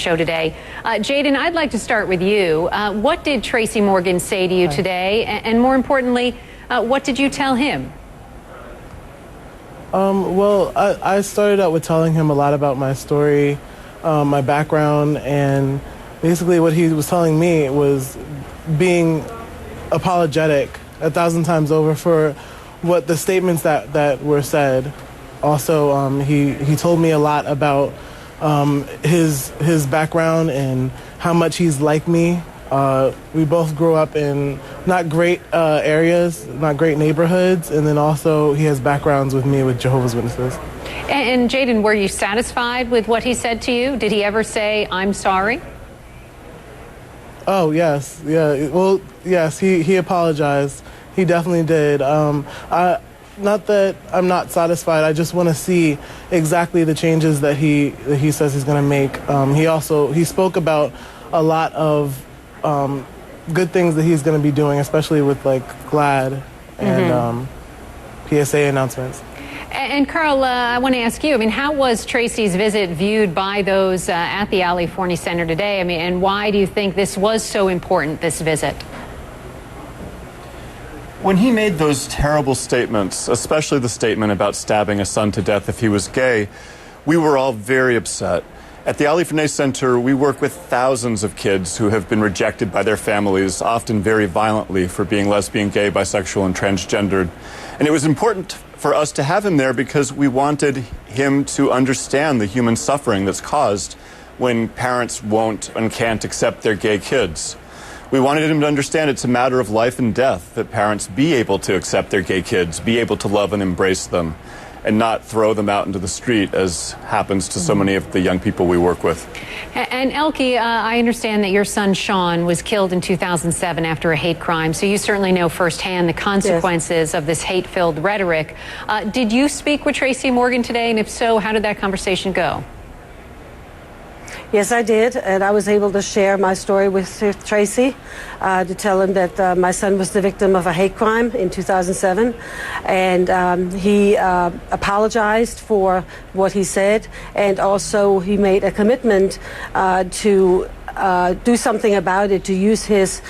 show today. Jaden, I'd like to start with you. What did Tracy Morgan say to you today? And more importantly, what did you tell him? Well, I started out with telling him a lot about my story, my background, and basically what he was telling me was being apologetic 1,000 times over for what the statements that were said. Also, he told me a lot about his background and how much he's like me. We both grew up in not great areas, not great neighborhoods, and then also he has backgrounds with me with Jehovah's Witnesses. And Jaden, were you satisfied with what he said to you? Did he ever say, "I'm sorry"? Oh, yes. Yeah. Well, yes, he apologized. He definitely did. Not that I'm not satisfied. I just want to see exactly the changes that he says he's going to make. He spoke about a lot of good things that he's going to be doing, especially with like GLAAD and PSA announcements. And Carl, I want to ask you, I mean, how was Tracy's visit viewed by those at the Ali Forney Center today? I mean, and why do you think this was so important, this visit? When he made those terrible statements, especially the statement about stabbing a son to death if he was gay, we were all very upset. At the Ali Forney Center, we work with thousands of kids who have been rejected by their families, often very violently, for being lesbian, gay, bisexual, and transgendered. And it was important for us to have him there because we wanted him to understand the human suffering that's caused when parents won't and can't accept their gay kids. We wanted him to understand it's a matter of life and death, that parents be able to accept their gay kids, be able to love and embrace them, and not throw them out into the street, as happens to so many of the young people we work with. And Elke, I understand that your son Sean was killed in 2007 after a hate crime, so you certainly know firsthand the consequences of this hate-filled rhetoric. Did you speak with Tracy Morgan today, and if so, how did that conversation go? Yes, I did, and I was able to share my story with Tracy, to tell him that my son was the victim of a hate crime in 2007, and he apologized for what he said, and also he made a commitment to do something about it, to use his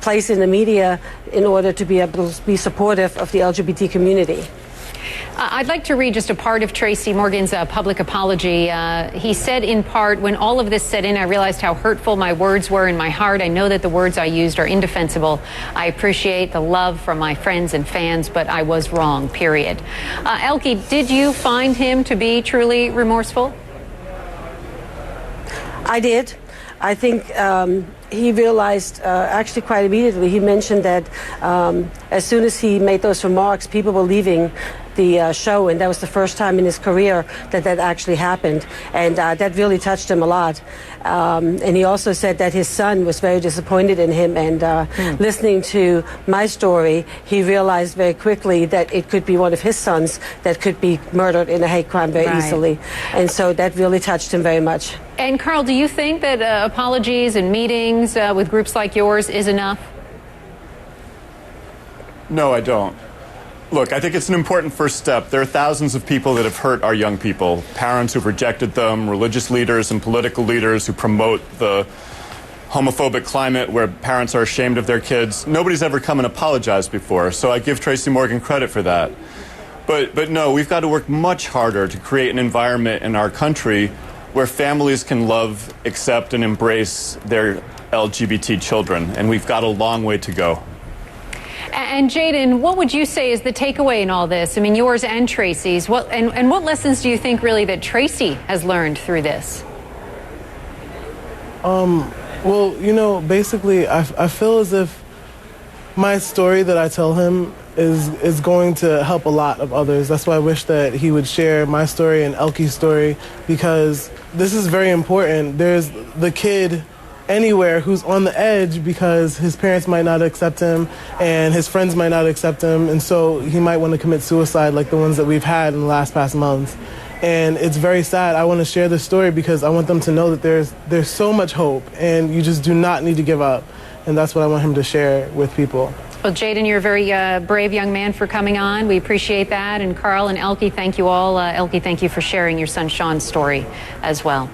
place in the media in order to be able to be supportive of the LGBT community. I'd like to read just a part of Tracy Morgan's public apology. He said in part, "When all of this set in, I realized how hurtful my words were in my heart. I know that the words I used are indefensible. I appreciate the love from my friends and fans, but I was wrong, period." Elke, did you find him to be truly remorseful? I did. I think he realized actually quite immediately. He mentioned that as soon as he made those remarks, people were leaving the show, and that was the first time in his career that actually happened, and that really touched him a lot. And he also said that his son was very disappointed in him, and listening to my story, he realized very quickly that it could be one of his sons that could be murdered in a hate crime very easily, and so that really touched him very much. And Carl, do you think that apologies and meetings with groups like yours is enough? No, I don't. Look, I think it's an important first step. There are thousands of people that have hurt our young people, parents who've rejected them, religious leaders and political leaders who promote the homophobic climate where parents are ashamed of their kids. Nobody's ever come and apologized before, so I give Tracy Morgan credit for that. But no, we've got to work much harder to create an environment in our country where families can love, accept, and embrace their LGBT children, and we've got a long way to go. And Jaden, what would you say is the takeaway in all this? I mean, yours and Tracy's. What lessons do you think really that Tracy has learned through this? Well, you know, basically, I feel as if my story that I tell him is going to help a lot of others. That's why I wish that he would share my story and Elke's story, because this is very important. There's the kid anywhere who's on the edge because his parents might not accept him and his friends might not accept him, and so he might want to commit suicide like the ones that we've had in the past months. And it's very sad. I want to share this story because I want them to know that there's so much hope, and you just do not need to give up. And that's what I want him to share with people. Well, Jaden, you're a very brave young man for coming on. We appreciate that. And Carl and Elke, thank you all. Elke, thank you for sharing your son Sean's story as well.